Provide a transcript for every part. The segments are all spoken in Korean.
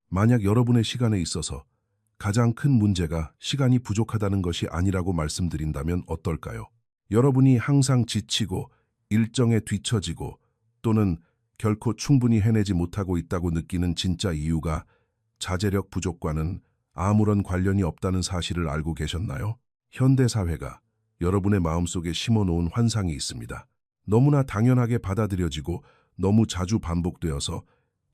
만약 여러분의 시간에 있어서 가장 큰 문제가 시간이 부족하다는 것이 아니라고 말씀드린다면 어떨까요? 여러분이 항상 지치고 일정에 뒤처지고 또는 결코 충분히 해내지 못하고 있다고 느끼는 진짜 이유가 자제력 부족과는 아무런 관련이 없다는 사실을 알고 계셨나요? 현대사회가 여러분의 마음속에 심어놓은 환상이 있습니다. 너무나 당연하게 받아들여지고 너무 자주 반복되어서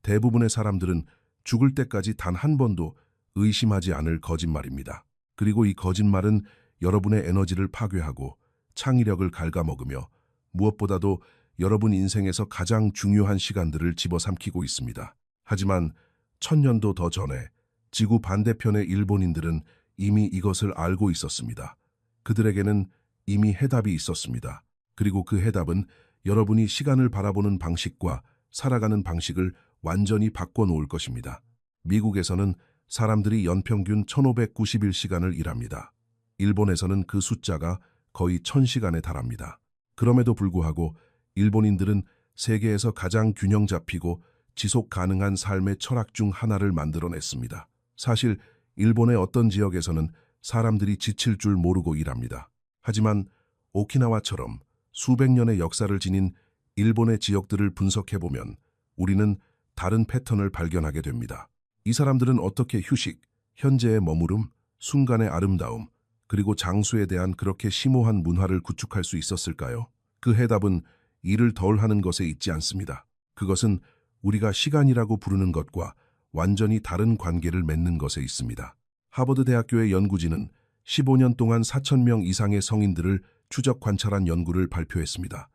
대부분의 사람들은 죽을 때까지 단 한 번도 의심하지 않을 거짓말입니다. 그리고 이 거짓말은 여러분의 에너지를 파괴하고 창의력을 갉아먹으며 무엇보다도 여러분 인생에서 가장 중요한 시간들을 집어삼키고 있습니다. 하지만 1000년도 더 전에 지구 반대편의 일본인들은 이미 이것을 알고 있었습니다. 그들에게는 이미 해답이 있었습니다. 그리고 그 해답은 여러분이 시간을 바라보는 방식과 살아가는 방식을 완전히 바꿔놓을 것입니다. 미국에서는 사람들이 연평균 1591시간을 일합니다. 일본에서는 그 숫자가 거의 1000시간에 달합니다. 그럼에도 불구하고 일본인들은 세계에서 가장 균형 잡히고 지속 가능한 삶의 철학 중 하나를 만들어냈습니다. 사실 일본의 어떤 지역에서는 사람들이 지칠 줄 모르고 일합니다. 하지만 오키나와처럼 수백 년의 역사를 지닌 일본의 지역들을 분석해보면 우리는 다른 패턴을 발견하게 됩니다. 이 사람들은 어떻게 휴식, 현재의 머무름, 순간의 아름다움, 그리고 장수에 대한 그렇게 심오한 문화를 구축할 수 있었을까요? 그 해답은 일을 덜 하는 것에 있지 않습니다. 그것은 우리가 시간이라고 부르는 것과 완전히 다른 관계를 맺는 것에 있습니다. 하버드 대학교의 연구진은 15년 동안 4,000명 이상의 성인들을 추적 관찰한 연구를 발표했습니다.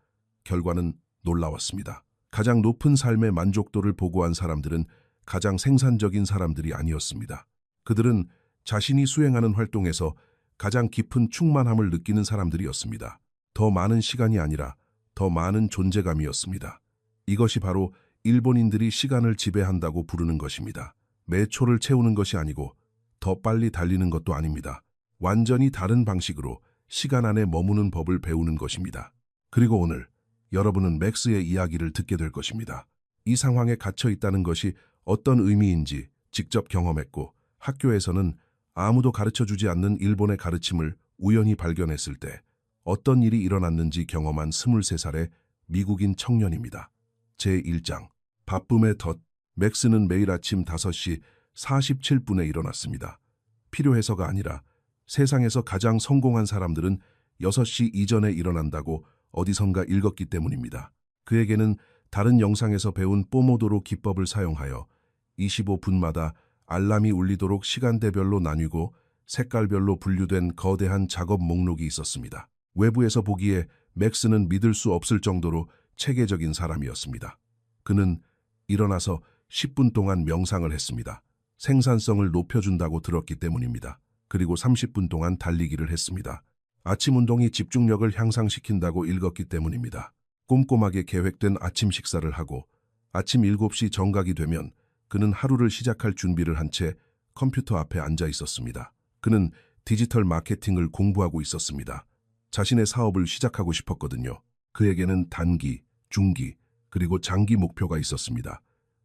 결과는 놀라웠습니다. 가장 높은 삶의 만족도를 보고한 사람들은 가장 생산적인 사람들이 아니었습니다. 그들은 자신이 수행하는 활동에서 가장 깊은 충만함을 느끼는 사람들이었습니다. 더 많은 시간이 아니라 더 많은 존재감이었습니다. 이것이 바로 일본인들이 시간을 지배한다고 부르는 것입니다. 매 초를 채우는 것이 아니고 더 빨리 달리는 것도 아닙니다. 완전히 다른 방식으로 시간 안에 머무는 법을 배우는 것입니다. 그리고 오늘 여러분은 맥스의 이야기를 듣게 될 것입니다. 이 상황에 갇혀 있다는 것이 어떤 의미인지 직접 경험했고 학교에서는 아무도 가르쳐주지 않는 일본의 가르침을 우연히 발견했을 때 어떤 일이 일어났는지 경험한 23살의 미국인 청년입니다. 제1장 바쁨의 덫. 맥스는 매일 아침 5시 47분에 일어났습니다. 필요해서가 아니라 세상에서 가장 성공한 사람들은 6시 이전에 일어난다고 어디선가 읽었기 때문입니다. 그에게는 다른 영상에서 배운 포모도로 기법을 사용하여 25분마다 알람이 울리도록 시간대별로 나뉘고 색깔별로 분류된 거대한 작업 목록이 있었습니다. 외부에서 보기에 맥스는 믿을 수 없을 정도로 체계적인 사람이었습니다. 그는 일어나서 10분 동안 명상을 했습니다. 생산성을 높여준다고 들었기 때문입니다. 그리고 30분 동안 달리기를 했습니다. 아침 운동이 집중력을 향상시킨다고 읽었기 때문입니다. 꼼꼼하게 계획된 아침 식사를 하고 아침 7시 정각이 되면 그는 하루를 시작할 준비를 한 채 컴퓨터 앞에 앉아 있었습니다. 그는 디지털 마케팅을 공부하고 있었습니다. 자신의 사업을 시작하고 싶었거든요. 그에게는 단기, 중기, 그리고 장기 목표가 있었습니다.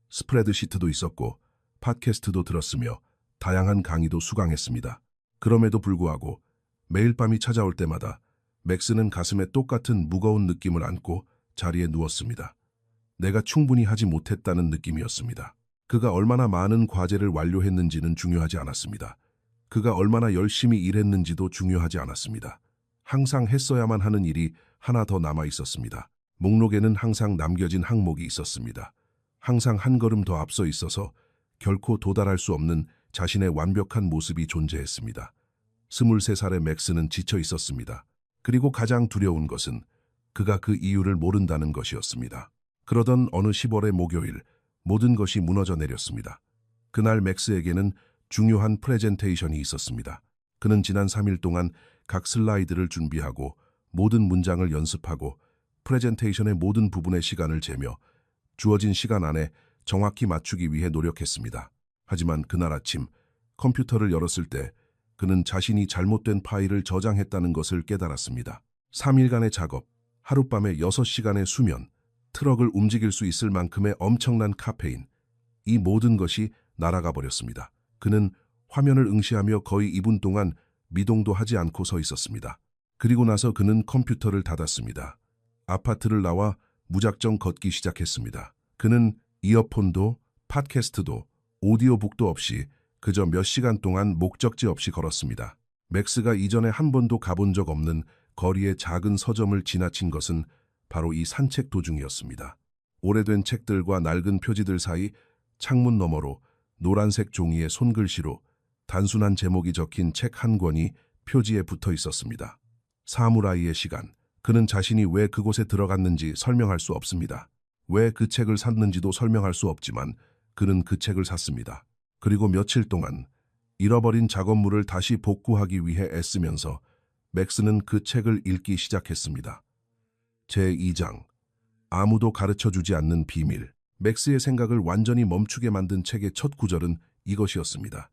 스프레드시트도 있었고 팟캐스트도 들었으며 다양한 강의도 수강했습니다. 그럼에도 불구하고 매일 밤이 찾아올 때마다 맥스는 가슴에 똑같은 무거운 느낌을 안고 자리에 누웠습니다. 내가 충분히 하지 못했다는 느낌이었습니다. 그가 얼마나 많은 과제를 완료했는지는 중요하지 않았습니다. 그가 얼마나 열심히 일했는지도 중요하지 않았습니다. 항상 했어야만 하는 일이 하나 더 남아 있었습니다. 목록에는 항상 남겨진 항목이 있었습니다. 항상 한 걸음 더 앞서 있어서 결코 도달할 수 없는 자신의 완벽한 모습이 존재했습니다. 23살의 맥스는 지쳐 있었습니다. 그리고 가장 두려운 것은 그가 그 이유를 모른다는 것이었습니다. 그러던 어느 10월의 목요일, 모든 것이 무너져 내렸습니다. 그날 맥스에게는 중요한 프레젠테이션이 있었습니다. 그는 지난 3일 동안 각 슬라이드를 준비하고 모든 문장을 연습하고 프레젠테이션의 모든 부분의 시간을 재며 주어진 시간 안에 정확히 맞추기 위해 노력했습니다. 하지만 그날 아침 컴퓨터를 열었을 때 그는 자신이 잘못된 파일을 저장했다는 것을 깨달았습니다. 3일간의 작업, 하룻밤에 6시간의 수면, 트럭을 움직일 수 있을 만큼의 엄청난 카페인, 이 모든 것이 날아가 버렸습니다. 그는 화면을 응시하며 거의 2분 동안 미동도 하지 않고 서 있었습니다. 그리고 나서 그는 컴퓨터를 닫았습니다. 아파트를 나와 무작정 걷기 시작했습니다. 그는 이어폰도 팟캐스트도 오디오북도 없이 그저 몇 시간 동안 목적지 없이 걸었습니다. 맥스가 이전에 한 번도 가본 적 없는 거리의 작은 서점을 지나친 것은 바로 이 산책 도중이었습니다. 오래된 책들과 낡은 표지들 사이 창문 너머로 노란색 종이에 손글씨로 단순한 제목이 적힌 책 한 권이 표지에 붙어 있었습니다. 사무라이의 시간. 그는 자신이 왜 그곳에 들어갔는지 설명할 수 없습니다. 왜 그 책을 샀는지도 설명할 수 없지만 그는 그 책을 샀습니다. 그리고 며칠 동안 잃어버린 작업물을 다시 복구하기 위해 애쓰면서 맥스는 그 책을 읽기 시작했습니다. 제2장. 아무도 가르쳐주지 않는 비밀. 맥스의 생각을 완전히 멈추게 만든 책의 첫 구절은 이것이었습니다.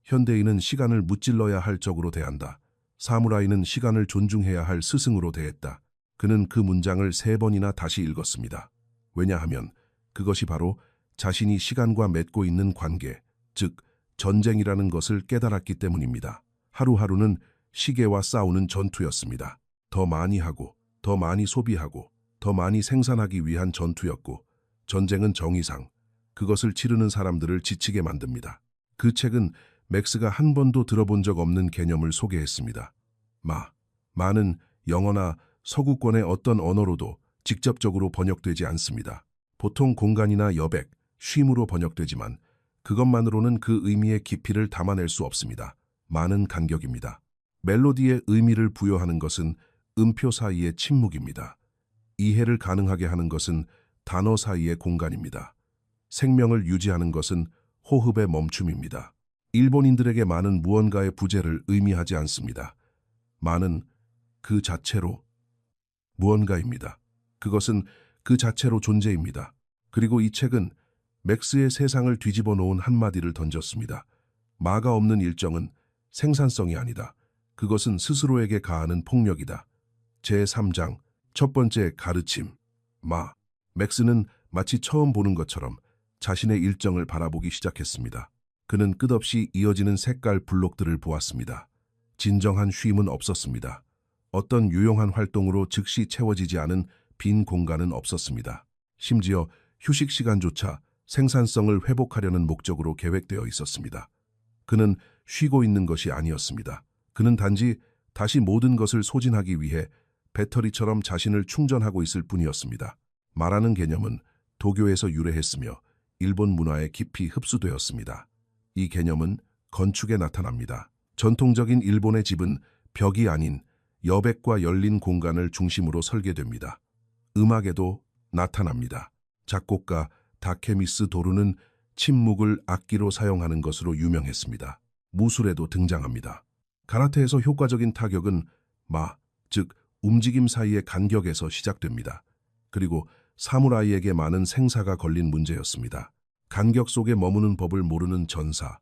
현대인은 시간을 무찔러야 할 적으로 대한다. 사무라이는 시간을 존중해야 할 스승으로 대했다. 그는 그 문장을 3번이나 다시 읽었습니다. 왜냐하면 그것이 바로 자신이 시간과 맺고 있는 관계, 즉 전쟁이라는 것을 깨달았기 때문입니다. 하루하루는 시계와 싸우는 전투였습니다. 더 많이 하고, 더 많이 소비하고, 더 많이 생산하기 위한 전투였고, 전쟁은 정의상 그것을 치르는 사람들을 지치게 만듭니다. 그 책은 맥스가 한 번도 들어본 적 없는 개념을 소개했습니다. 마는 영어나 서구권의 어떤 언어로도 직접적으로 번역되지 않습니다. 보통 공간이나 여백, 쉼으로 번역되지만 그것만으로는 그 의미의 깊이를 담아낼 수 없습니다. 마는 간격입니다. 멜로디의 의미를 부여하는 것은 음표 사이의 침묵입니다. 이해를 가능하게 하는 것은 단어 사이의 공간입니다. 생명을 유지하는 것은 호흡의 멈춤입니다. 일본인들에게 마는 무언가의 부재를 의미하지 않습니다. 마는 그 자체로 무언가입니다. 그것은 그 자체로 존재입니다. 그리고 이 책은 맥스의 세상을 뒤집어 놓은 한마디를 던졌습니다. 마가 없는 일정은 생산성이 아니다. 그것은 스스로에게 가하는 폭력이다. 제3장 첫 번째 가르침. 맥스는 마치 처음 보는 것처럼 자신의 일정을 바라보기 시작했습니다. 그는 끝없이 이어지는 색깔 블록들을 보았습니다. 진정한 쉼은 없었습니다. 어떤 유용한 활동으로 즉시 채워지지 않은 빈 공간은 없었습니다. 심지어 휴식 시간조차 생산성을 회복하려는 목적으로 계획되어 있었습니다. 그는 쉬고 있는 것이 아니었습니다. 그는 단지 다시 모든 것을 소진하기 위해 배터리처럼 자신을 충전하고 있을 뿐이었습니다. 마라는 개념은 도교에서 유래했으며 일본 문화에 깊이 흡수되었습니다. 이 개념은 건축에 나타납니다. 전통적인 일본의 집은 벽이 아닌 여백과 열린 공간을 중심으로 설계됩니다. 음악에도 나타납니다. 작곡가 다케미스 도루는 침묵을 악기로 사용하는 것으로 유명했습니다. 무술에도 등장합니다. 가라테에서 효과적인 타격은 즉 움직임 사이의 간격에서 시작됩니다. 그리고 사무라이에게 많은 생사가 걸린 문제였습니다. 간격 속에 머무는 법을 모르는 전사,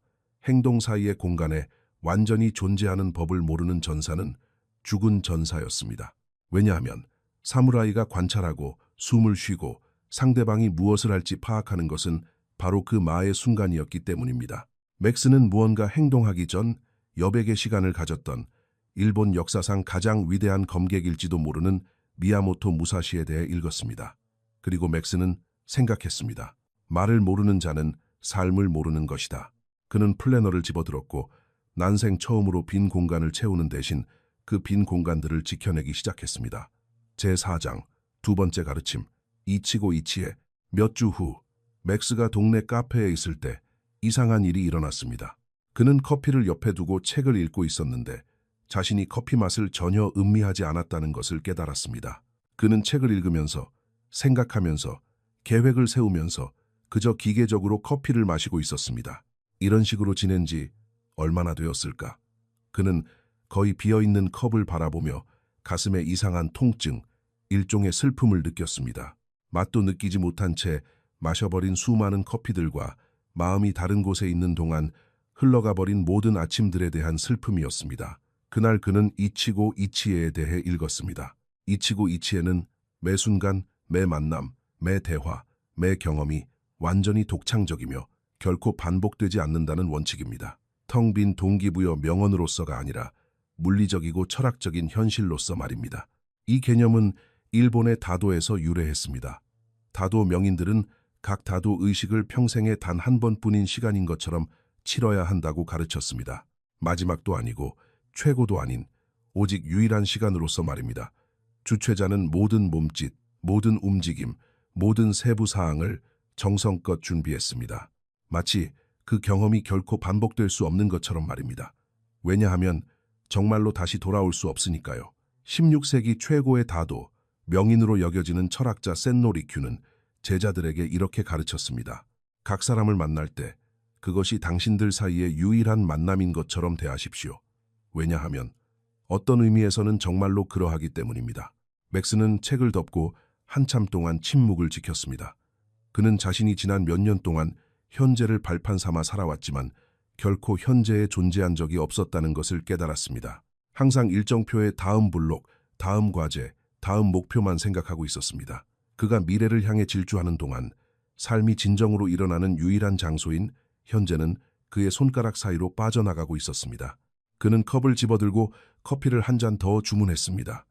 행동 사이의 공간에 완전히 존재하는 법을 모르는 전사는 죽은 전사였습니다. 왜냐하면 사무라이가 관찰하고 숨을 쉬고 상대방이 무엇을 할지 파악하는 것은 바로 그 마의 순간이었기 때문입니다. 맥스는 무언가 행동하기 전 여백의 시간을 가졌던 일본 역사상 가장 위대한 검객일지도 모르는 미야모토 무사시에 대해 읽었습니다. 그리고 맥스는 생각했습니다. 말을 모르는 자는 삶을 모르는 것이다. 그는 플래너를 집어들었고 난생 처음으로 빈 공간을 채우는 대신 그 빈 공간들을 지켜내기 시작했습니다. 제4장 두 번째 가르침. 이치고 이치에. 몇 주 후 맥스가 동네 카페에 있을 때 이상한 일이 일어났습니다. 그는 커피를 옆에 두고 책을 읽고 있었는데 자신이 커피 맛을 전혀 음미하지 않았다는 것을 깨달았습니다. 그는 책을 읽으면서 생각하면서 계획을 세우면서 그저 기계적으로 커피를 마시고 있었습니다. 이런 식으로 지낸 지 얼마나 되었을까? 그는 거의 비어있는 컵을 바라보며 가슴에 이상한 통증, 일종의 슬픔을 느꼈습니다. 맛도 느끼지 못한 채 마셔버린 수많은 커피들과 마음이 다른 곳에 있는 동안 흘러가 버린 모든 아침들에 대한 슬픔이었습니다. 그날 그는 이치고 이치에에 대해 읽었습니다. 이치고 이치에는 매 순간, 매 만남, 매 대화, 매 경험이 완전히 독창적이며 결코 반복되지 않는다는 원칙입니다. 텅 빈 동기부여 명언으로서가 아니라 물리적이고 철학적인 현실로서 말입니다. 이 개념은 일본의 다도에서 유래했습니다. 다도 명인들은 각 다도 의식을 평생에 단 한 번뿐인 시간인 것처럼 치러야 한다고 가르쳤습니다. 마지막도 아니고 최고도 아닌 오직 유일한 시간으로서 말입니다. 주최자는 모든 몸짓, 모든 움직임, 모든 세부 사항을 정성껏 준비했습니다. 마치 그 경험이 결코 반복될 수 없는 것처럼 말입니다. 왜냐하면 정말로 다시 돌아올 수 없으니까요. 16세기 최고의 다도, 명인으로 여겨지는 철학자 센노 리큐는 제자들에게 이렇게 가르쳤습니다. 각 사람을 만날 때 그것이 당신들 사이의 유일한 만남인 것처럼 대하십시오. 왜냐하면 어떤 의미에서는 정말로 그러하기 때문입니다. 맥스는 책을 덮고 한참 동안 침묵을 지켰습니다. 그는 자신이 지난 몇 년 동안 현재를 발판 삼아 살아왔지만 결코 현재에 존재한 적이 없었다는 것을 깨달았습니다. 항상 일정표의 다음 블록, 다음 과제, 다음 목표만 생각하고 있었습니다. 그가 미래를 향해 질주하는 동안 삶이 진정으로 일어나는 유일한 장소인 현재는 그의 손가락 사이로 빠져나가고 있었습니다. 그는 컵을 집어들고 커피를 한 잔 더 주문했습니다.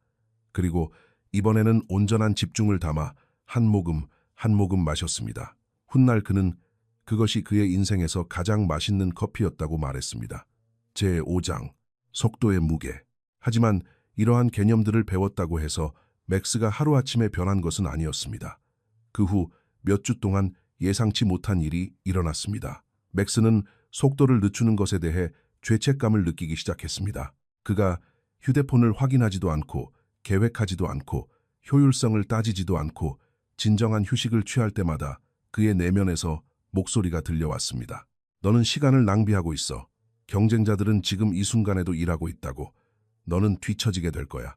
그리고 이번에는 온전한 집중을 담아 한 모금 한 모금 마셨습니다. 훗날 그는 그것이 그의 인생에서 가장 맛있는 커피였다고 말했습니다. 제5장, 속도의 무게. 하지만 이러한 개념들을 배웠다고 해서 맥스가 하루아침에 변한 것은 아니었습니다. 그 후 몇 주 동안 예상치 못한 일이 일어났습니다. 맥스는 속도를 늦추는 것에 대해 죄책감을 느끼기 시작했습니다. 그가 휴대폰을 확인하지도 않고 계획하지도 않고 효율성을 따지지도 않고 진정한 휴식을 취할 때마다 그의 내면에서 목소리가 들려왔습니다. 너는 시간을 낭비하고 있어. 경쟁자들은 지금 이 순간에도 일하고 있다고. 너는 뒤처지게 될 거야.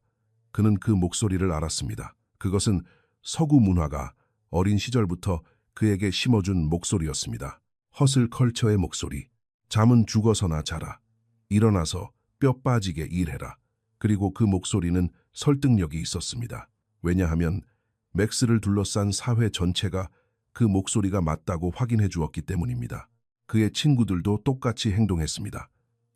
그는 그 목소리를 알았습니다. 그것은 서구 문화가 어린 시절부터 그에게 심어준 목소리였습니다. 허슬 컬처의 목소리. 잠은 죽어서나 자라. 일어나서 뼈 빠지게 일해라. 그리고 그 목소리는 설득력이 있었습니다. 왜냐하면 맥스를 둘러싼 사회 전체가 그 목소리가 맞다고 확인해 주었기 때문입니다. 그의 친구들도 똑같이 행동했습니다.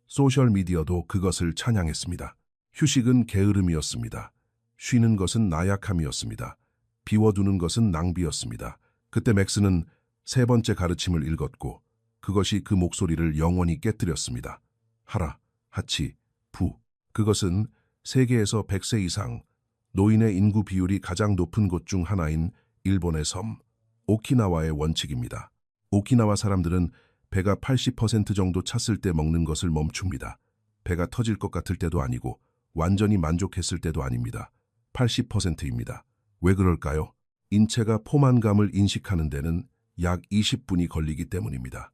소셜미디어도 그것을 찬양했습니다. 휴식은 게으름이었습니다. 쉬는 것은 나약함이었습니다. 비워두는 것은 낭비였습니다. 그때 맥스는 세 번째 가르침을 읽었고 그것이 그 목소리를 영원히 깨뜨렸습니다. 하라, 하치, 부. 그것은 세계에서 100세 이상 노인의 인구 비율이 가장 높은 곳 중 하나인 일본의 섬, 오키나와의 원칙입니다. 오키나와 사람들은 배가 80% 정도 찼을 때 먹는 것을 멈춥니다. 배가 터질 것 같을 때도 아니고 완전히 만족했을 때도 아닙니다. 80%입니다. 왜 그럴까요? 인체가 포만감을 인식하는 데는 약 20분이 걸리기 때문입니다.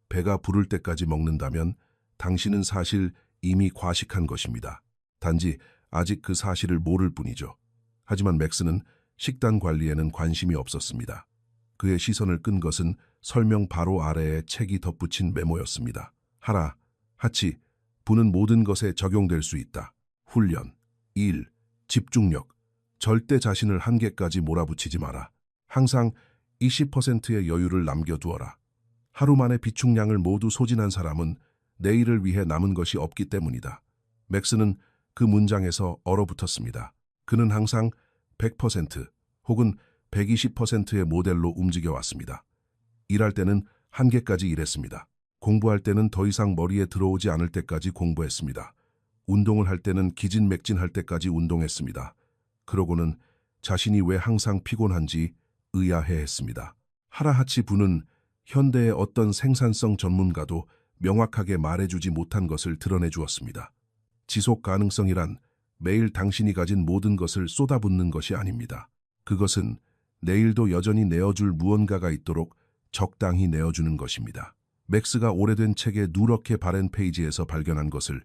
배가 부를 때까지 먹는다면 당신은 사실 이미 과식한 것입니다. 단지 아직 그 사실을 모를 뿐이죠. 하지만 맥스는 식단 관리에는 관심이 없었습니다. 그의 시선을 끈 것은 설명 바로 아래에 책이 덧붙인 메모였습니다. 하라, 하치, 부는 모든 것에 적용될 수 있다. 훈련, 일, 집중력, 절대 자신을 한계까지 몰아붙이지 마라. 항상 20%의 여유를 남겨두어라. 하루 만에 비축량을 모두 소진한 사람은 내일을 위해 남은 것이 없기 때문이다. 맥스는 그 문장에서 얼어붙었습니다. 그는 항상 100% 혹은 120%의 모델로 움직여왔습니다. 일할 때는 한계까지 일했습니다. 공부할 때는 더 이상 머리에 들어오지 않을 때까지 공부했습니다. 운동을 할 때는 기진맥진할 때까지 운동했습니다. 그러고는 자신이 왜 항상 피곤한지 의아해했습니다. 하라하치 부는 현대의 어떤 생산성 전문가도 명확하게 말해주지 못한 것을 드러내주었습니다. 지속 가능성이란 매일 당신이 가진 모든 것을 쏟아붓는 것이 아닙니다. 그것은 내일도 여전히 내어줄 무언가가 있도록 적당히 내어주는 것입니다. 맥스가 오래된 책의 누렇게 바랜 페이지에서 발견한 것을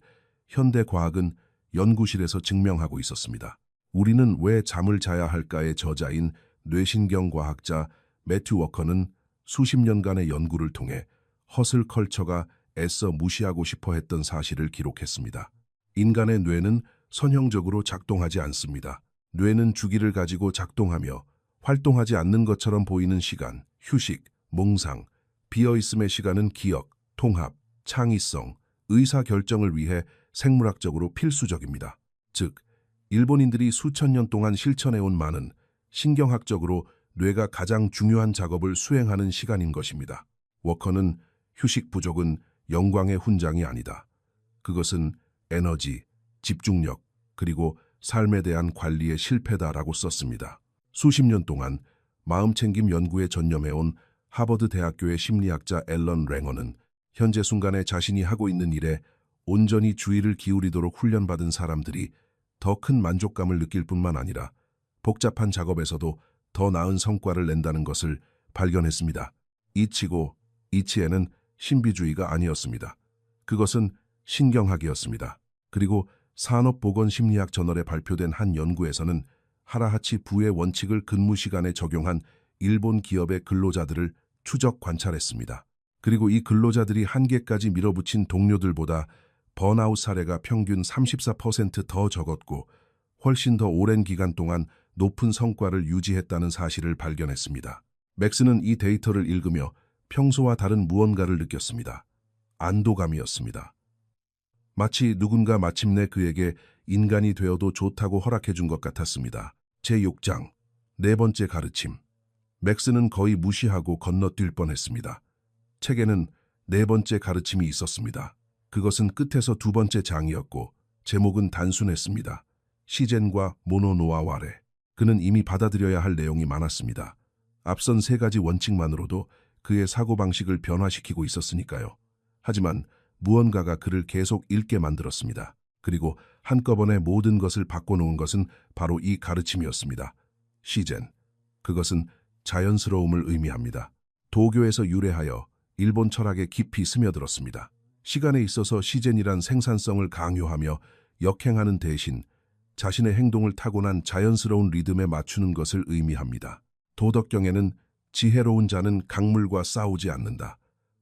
현대 과학은 연구실에서 증명하고 있었습니다. 우리는 왜 잠을 자야 할까의 저자인 뇌신경 과학자 매튜 워커는 수십 년간의 연구를 통해 허슬 컬처가 애써 무시하고 싶어 했던 사실을 기록했습니다. 인간의 뇌는 선형적으로 작동하지 않습니다. 뇌는 주기를 가지고 작동하며 활동하지 않는 것처럼 보이는 시간, 휴식, 몽상, 비어있음의 시간은 기억, 통합, 창의성, 의사결정을 위해 생물학적으로 필수적입니다. 즉, 일본인들이 수천 년 동안 실천해온 많은 신경학적으로 뇌가 가장 중요한 작업을 수행하는 시간인 것입니다. 워커는 휴식 부족은 영광의 훈장이 아니다. 그것은 에너지, 집중력, 그리고 삶에 대한 관리의 실패다라고 썼습니다. 수십 년 동안 마음챙김 연구에 전념해온 하버드 대학교의 심리학자 앨런 랭어는 현재 순간에 자신이 하고 있는 일에 온전히 주의를 기울이도록 훈련받은 사람들이 더 큰 만족감을 느낄 뿐만 아니라 복잡한 작업에서도 더 나은 성과를 낸다는 것을 발견했습니다. 이치에는 신비주의가 아니었습니다. 그것은 신경학이었습니다. 그리고 산업보건심리학 저널에 발표된 한 연구에서는 하라하치 부의 원칙을 근무 시간에 적용한 일본 기업의 근로자들을 추적 관찰했습니다. 그리고 이 근로자들이 한계까지 밀어붙인 동료들보다 번아웃 사례가 평균 34%더 적었고 훨씬 더 오랜 기간 동안 높은 성과를 유지했다는 사실을 발견했습니다. 맥스는 이 데이터를 읽으며 평소와 다른 무언가를 느꼈습니다. 안도감이었습니다. 마치 누군가 마침내 그에게 인간이 되어도 좋다고 허락해준 것 같았습니다. 제6장, 네 번째 가르침. 맥스는 거의 무시하고 건너뛸 뻔했습니다. 책에는 네 번째 가르침이 있었습니다. 그것은 끝에서 두 번째 장이었고 제목은 단순했습니다. 시젠과 모노노아와레. 그는 이미 받아들여야 할 내용이 많았습니다. 앞선 세 가지 원칙만으로도 그의 사고방식을 변화시키고 있었으니까요. 하지만 무언가가 그를 계속 읽게 만들었습니다. 그리고 한꺼번에 모든 것을 바꿔놓은 것은 바로 이 가르침이었습니다. 시젠. 그것은 자연스러움을 의미합니다. 도교에서 유래하여 일본 철학에 깊이 스며들었습니다. 시간에 있어서 시젠이란 생산성을 강요하며 역행하는 대신 자신의 행동을 타고난 자연스러운 리듬에 맞추는 것을 의미합니다. 도덕경에는 지혜로운 자는 강물과 싸우지 않는다.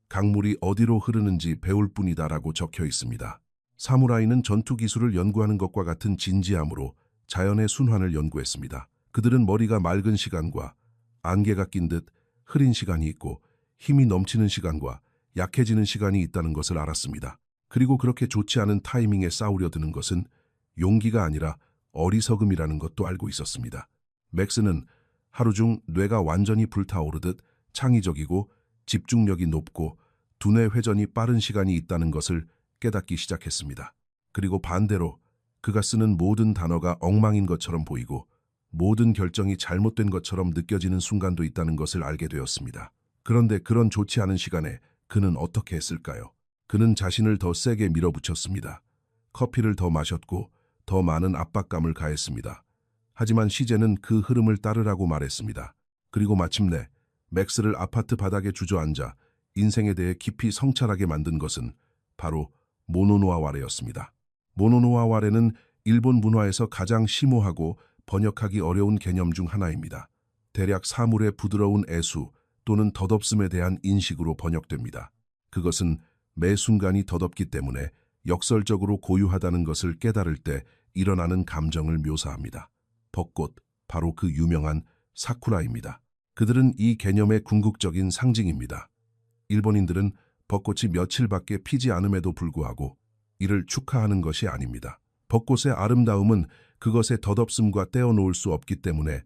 강물이 어디로 흐르는지 배울 뿐이다라고 적혀 있습니다. 사무라이는 전투 기술을 연구하는 것과 같은 진지함으로 자연의 순환을 연구했습니다. 그들은 머리가 맑은 시간과 안개가 낀 듯 흐린 시간이 있고 힘이 넘치는 시간과 약해지는 시간이 있다는 것을 알았습니다. 그리고 그렇게 좋지 않은 타이밍에 싸우려 드는 것은 용기가 아니라 어리석음이라는 것도 알고 있었습니다. 맥스는 하루 중 뇌가 완전히 불타오르듯 창의적이고 집중력이 높고 두뇌 회전이 빠른 시간이 있다는 것을 깨닫기 시작했습니다. 그리고 반대로 그가 쓰는 모든 단어가 엉망인 것처럼 보이고 모든 결정이 잘못된 것처럼 느껴지는 순간도 있다는 것을 알게 되었습니다. 그런데 그런 좋지 않은 시간에 그는 어떻게 했을까요? 그는 자신을 더 세게 밀어붙였습니다. 커피를 더 마셨고 더 많은 압박감을 가했습니다. 하지만 시제는 그 흐름을 따르라고 말했습니다. 그리고 마침내 맥스를 아파트 바닥에 주저앉아 인생에 대해 깊이 성찰하게 만든 것은 바로 모노노아와레였습니다. 모노노아와레는 일본 문화에서 가장 심오하고 번역하기 어려운 개념 중 하나입니다. 대략 사물의 부드러운 애수 또는 덧없음에 대한 인식으로 번역됩니다. 그것은 매 순간이 덧없기 때문에 역설적으로 고유하다는 것을 깨달을 때 일어나는 감정을 묘사합니다. 벚꽃, 바로 그 유명한 사쿠라입니다. 그들은 이 개념의 궁극적인 상징입니다. 일본인들은 벚꽃이 며칠밖에 피지 않음에도 불구하고 이를 축하하는 것이 아닙니다. 벚꽃의 아름다움은 그것의 덧없음과 떼어놓을 수 없기 때문에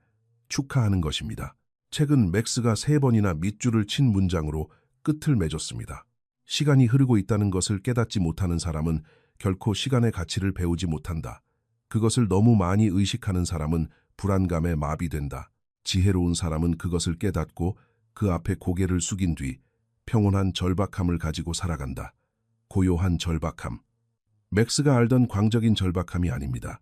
축하하는 것입니다. 책은 맥스가 3번이나 밑줄을 친 문장으로 끝을 맺었습니다. 시간이 흐르고 있다는 것을 깨닫지 못하는 사람은 결코 시간의 가치를 배우지 못한다. 그것을 너무 많이 의식하는 사람은 불안감에 마비된다. 지혜로운 사람은 그것을 깨닫고 그 앞에 고개를 숙인 뒤 평온한 절박함을 가지고 살아간다. 고요한 절박함. 맥스가 알던 광적인 절박함이 아닙니다.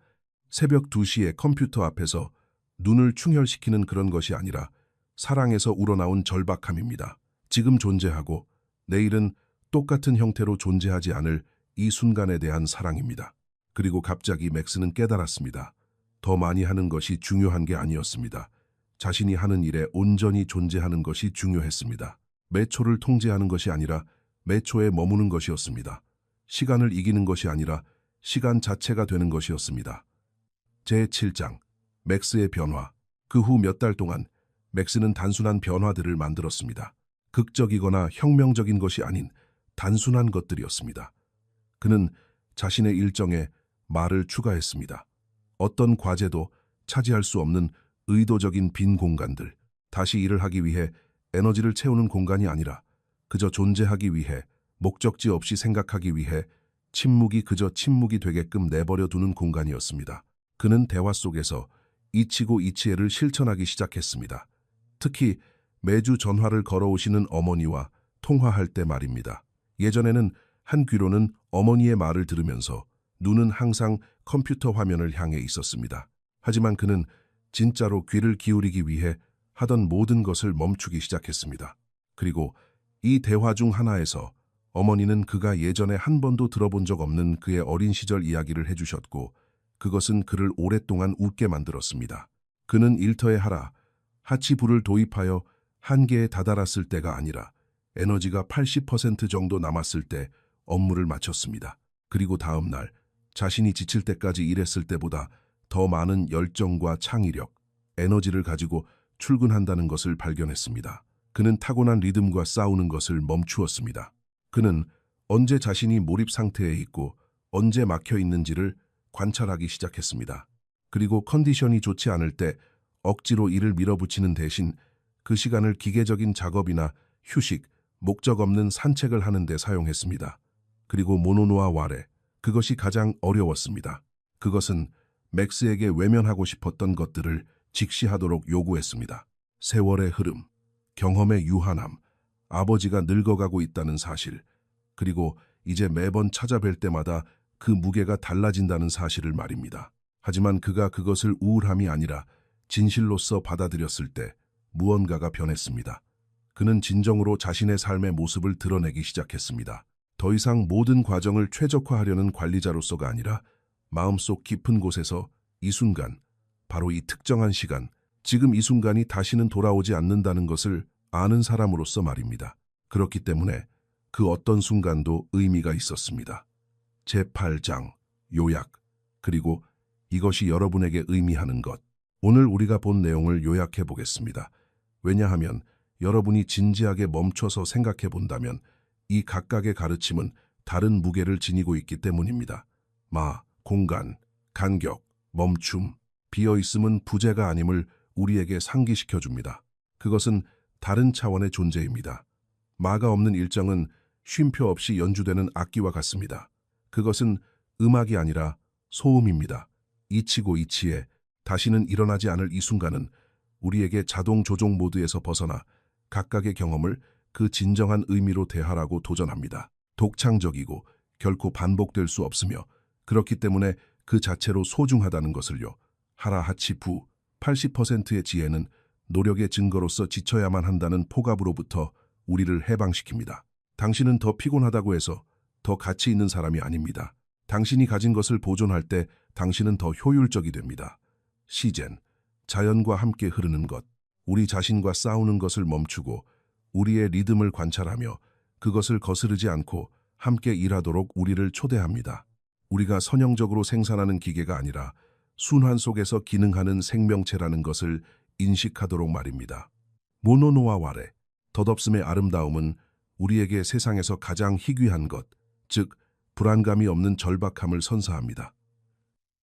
새벽 2시에 컴퓨터 앞에서 눈을 충혈시키는 그런 것이 아니라 사랑에서 우러나온 절박함입니다. 지금 존재하고 내일은 똑같은 형태로 존재하지 않을 이 순간에 대한 사랑입니다. 그리고 갑자기 맥스는 깨달았습니다. 더 많이 하는 것이 중요한 게 아니었습니다. 자신이 하는 일에 온전히 존재하는 것이 중요했습니다. 매 초를 통제하는 것이 아니라 매 초에 머무는 것이었습니다. 시간을 이기는 것이 아니라 시간 자체가 되는 것이었습니다. 제7장, 맥스의 변화. 그 후 몇 달 동안 맥스는 단순한 변화들을 만들었습니다. 극적이거나 혁명적인 것이 아닌 단순한 것들이었습니다. 그는 자신의 일정에 말을 추가했습니다. 어떤 과제도 차지할 수 없는 의도적인 빈 공간들, 다시 일을 하기 위해 에너지를 채우는 공간이 아니라 그저 존재하기 위해, 목적지 없이 생각하기 위해 침묵이 그저 침묵이 되게끔 내버려 두는 공간이었습니다. 그는 대화 속에서 이치고 이치에를 실천하기 시작했습니다. 특히 매주 전화를 걸어오시는 어머니와 통화할 때 말입니다. 예전에는 한 귀로는 어머니의 말을 들으면서 눈은 항상 컴퓨터 화면을 향해 있었습니다. 하지만 그는 진짜로 귀를 기울이기 위해 하던 모든 것을 멈추기 시작했습니다. 그리고 이 대화 중 하나에서 어머니는 그가 예전에 한 번도 들어본 적 없는 그의 어린 시절 이야기를 해주셨고, 그것은 그를 오랫동안 웃게 만들었습니다. 그는 일터에 하라, 하치부를 도입하여 한계에 다다랐을 때가 아니라 에너지가 80% 정도 남았을 때 업무를 마쳤습니다. 그리고 다음 날 자신이 지칠 때까지 일했을 때보다 더 많은 열정과 창의력, 에너지를 가지고 출근한다는 것을 발견했습니다. 그는 타고난 리듬과 싸우는 것을 멈추었습니다. 그는 언제 자신이 몰입 상태에 있고 언제 막혀 있는지를 관찰하기 시작했습니다. 그리고 컨디션이 좋지 않을 때 억지로 일을 밀어붙이는 대신 그 시간을 기계적인 작업이나 휴식, 목적 없는 산책을 하는 데 사용했습니다. 그리고 모노노아 와레, 그것이 가장 어려웠습니다. 그것은 맥스에게 외면하고 싶었던 것들을 직시하도록 요구했습니다. 세월의 흐름, 경험의 유한함, 아버지가 늙어가고 있다는 사실, 그리고 이제 매번 찾아뵐 때마다 그 무게가 달라진다는 사실을 말입니다. 하지만 그가 그것을 우울함이 아니라 진실로서 받아들였을 때 무언가가 변했습니다. 그는 진정으로 자신의 삶의 모습을 드러내기 시작했습니다. 더 이상 모든 과정을 최적화하려는 관리자로서가 아니라 마음속 깊은 곳에서 이 순간, 바로 이 특정한 시간, 지금 이 순간이 다시는 돌아오지 않는다는 것을 아는 사람으로서 말입니다. 그렇기 때문에 그 어떤 순간도 의미가 있었습니다. 제8장, 요약, 그리고 이것이 여러분에게 의미하는 것. 오늘 우리가 본 내용을 요약해 보겠습니다. 왜냐하면 여러분이 진지하게 멈춰서 생각해 본다면 이 각각의 가르침은 다른 무게를 지니고 있기 때문입니다. 공간, 간격, 멈춤, 비어있음은 부재가 아님을 우리에게 상기시켜줍니다. 그것은 다른 차원의 존재입니다. 마가 없는 일정은 쉼표 없이 연주되는 악기와 같습니다. 그것은 음악이 아니라 소음입니다. 이치고 이치에 다시는 일어나지 않을 이 순간은 우리에게 자동 조종 모드에서 벗어나 각각의 경험을 그 진정한 의미로 대하라고 도전합니다. 독창적이고 결코 반복될 수 없으며 그렇기 때문에 그 자체로 소중하다는 것을요. 하라하치부 80%의 지혜는 노력의 증거로서 지쳐야만 한다는 포갑으로부터 우리를 해방시킵니다. 당신은 더 피곤하다고 해서 더 가치 있는 사람이 아닙니다. 당신이 가진 것을 보존할 때 당신은 더 효율적이 됩니다. 시젠, 자연과 함께 흐르는 것, 우리 자신과 싸우는 것을 멈추고 우리의 리듬을 관찰하며 그것을 거스르지 않고 함께 일하도록 우리를 초대합니다. 우리가 선형적으로 생산하는 기계가 아니라 순환 속에서 기능하는 생명체라는 것을 인식하도록 말입니다. 모노노아 와레, 덧없음의 아름다움은 우리에게 세상에서 가장 희귀한 것, 즉 불안감이 없는 절박함을 선사합니다.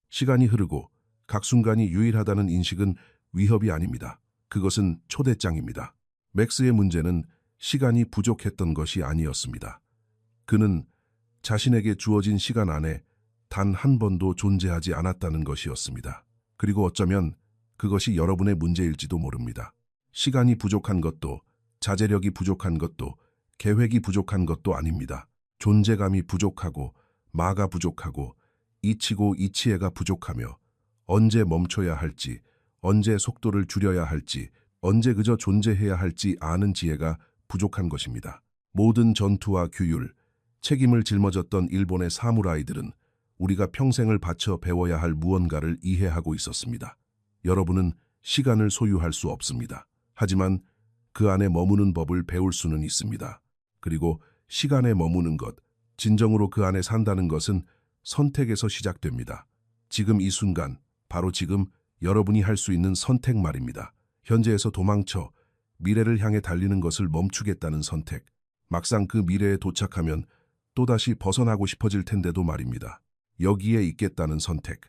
시간이 흐르고 각 순간이 유일하다는 인식은 위협이 아닙니다. 그것은 초대장입니다. 맥스의 문제는 시간이 부족했던 것이 아니었습니다. 그는 자신에게 주어진 시간 안에 단 한 번도 존재하지 않았다는 것이었습니다. 그리고 어쩌면 그것이 여러분의 문제일지도 모릅니다. 시간이 부족한 것도, 자제력이 부족한 것도, 계획이 부족한 것도 아닙니다. 존재감이 부족하고, 마가 부족하고, 이치고 이치에가 부족하며, 언제 멈춰야 할지, 언제 속도를 줄여야 할지, 언제 그저 존재해야 할지 아는 지혜가 부족한 것입니다. 모든 전투와 규율, 책임을 짊어졌던 일본의 사무라이들은 우리가 평생을 바쳐 배워야 할 무언가를 이해하고 있었습니다. 여러분은 시간을 소유할 수 없습니다. 하지만 그 안에 머무는 법을 배울 수는 있습니다. 그리고 시간에 머무는 것, 진정으로 그 안에 산다는 것은 선택에서 시작됩니다. 지금 이 순간, 바로 지금 여러분이 할 수 있는 선택 말입니다. 현재에서 도망쳐 미래를 향해 달리는 것을 멈추겠다는 선택. 막상 그 미래에 도착하면 또다시 벗어나고 싶어질 텐데도 말입니다. 여기에 있겠다는 선택.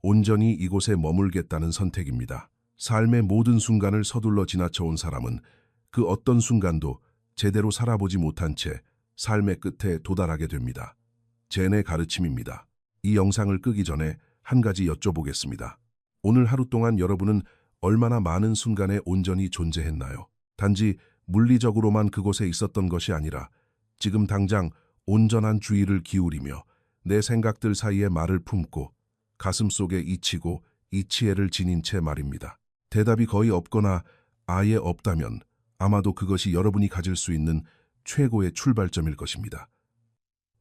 온전히 이곳에 머물겠다는 선택입니다. 삶의 모든 순간을 서둘러 지나쳐온 사람은 그 어떤 순간도 제대로 살아보지 못한 채 삶의 끝에 도달하게 됩니다. 젠의 가르침입니다. 이 영상을 끄기 전에 한 가지 여쭤보겠습니다. 오늘 하루 동안 여러분은 얼마나 많은 순간에 온전히 존재했나요? 단지 물리적으로만 그곳에 있었던 것이 아니라 지금 당장 온전한 주의를 기울이며 내 생각들 사이에 말을 품고 가슴속에 잊히고 이치애를 지닌 채 말입니다. 대답이 거의 없거나 아예 없다면 아마도 그것이 여러분이 가질 수 있는 최고의 출발점일 것입니다.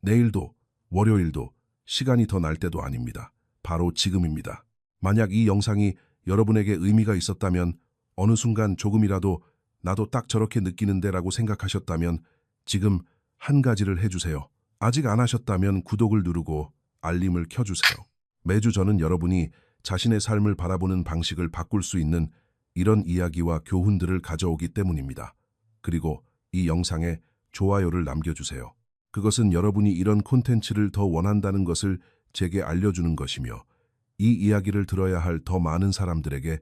내일도, 월요일도, 시간이 더 날 때도 아닙니다. 바로 지금입니다. 만약 이 영상이 여러분에게 의미가 있었다면, 어느 순간 조금이라도 나도 딱 저렇게 느끼는데 라고 생각하셨다면 지금 한 가지를 해주세요. 아직 안 하셨다면 구독을 누르고 알림을 켜주세요. 매주 저는 여러분이 자신의 삶을 바라보는 방식을 바꿀 수 있는 이런 이야기와 교훈들을 가져오기 때문입니다. 그리고 이 영상에 좋아요를 남겨주세요. 그것은 여러분이 이런 콘텐츠를 더 원한다는 것을 제게 알려주는 것이며 이 이야기를 들어야 할 더 많은 사람들에게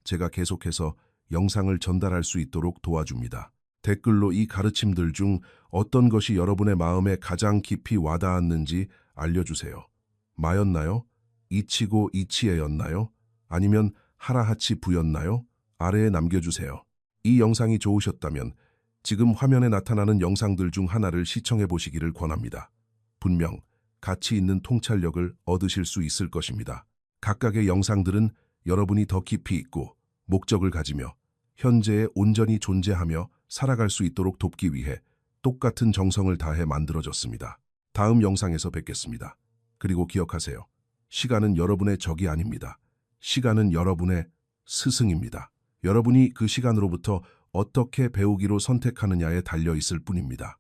제가 계속해서 영상을 전달할 수 있도록 도와줍니다. 댓글로 이 가르침들 중 어떤 것이 여러분의 마음에 가장 깊이 와닿았는지 알려주세요. 마였나요? 이치고 이치애였나요? 아니면 하라하치 부였나요? 아래에 남겨주세요. 이 영상이 좋으셨다면 지금 화면에 나타나는 영상들 중 하나를 시청해 보시기를 권합니다. 분명 가치 있는 통찰력을 얻으실 수 있을 것입니다. 각각의 영상들은 여러분이 더 깊이 있고 목적을 가지며 현재에 온전히 존재하며 살아갈 수 있도록 돕기 위해 똑같은 정성을 다해 만들어졌습니다. 다음 영상에서 뵙겠습니다. 그리고 기억하세요. 시간은 여러분의 적이 아닙니다. 시간은 여러분의 스승입니다. 여러분이 그 시간으로부터 어떻게 배우기로 선택하느냐에 달려 있을 뿐입니다.